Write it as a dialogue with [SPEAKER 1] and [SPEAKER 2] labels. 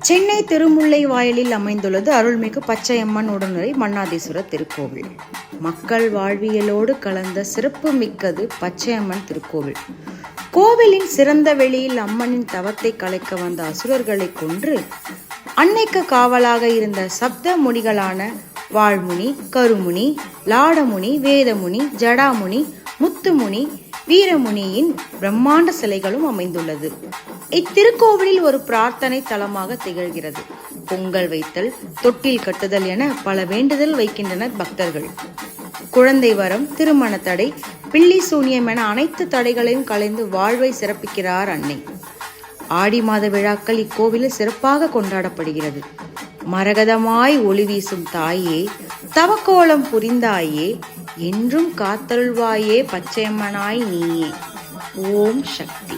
[SPEAKER 1] சென்னை திருமுல்லை வாயிலில் அமைந்துள்ளது அருள்மிகு பச்சையம்மன் உடனுறை மன்னாதீஸ்வரர் திருக்கோவில். மக்கள் வாழ்வியலோடு கலந்த சிறப்பு மிக்கது பச்சையம்மன் திருக்கோவில். கோவிலின் சிறந்த வெளியில் அம்மனின் தவத்தை கலைக்க வந்த அசுரர்களை கொன்று அன்னைக்கு காவலாக இருந்த சப்த முனிகளான வாழ்முனி, கருமுனி, லாடமுனி, வேதமுனி, ஜடாமுனி, முத்துமுனி, வீரமுனியின் பிரம்மாண்ட சிலைகளும் அமைந்துள்ளது. இத்திருக்கோவிலில் ஒரு பிரார்த்தனை தலமாக திகழ்கிறது. பொங்கல் வைத்தல், தொட்டில் கட்டுதல் என பல வேண்டுதல் வைக்கின்றனர் பக்தர்கள். குழந்தை வரம், திருமண தடை, பில்லி சூனியம் என அனைத்து தடைகளையும் களைந்து வாழ்வை சிறப்பிக்கிறார் அன்னை. ஆடி மாத விழாக்கள் இக்கோவிலில் சிறப்பாக கொண்டாடப்படுகிறது. மரகதமாய் ஒளி வீசும் தாயே, தவக்கோலம் புரிந்தாயே, என்றும் காத்தருள்வாயே பச்சையம்மனாய் நீயே. ஓம் சக்தி.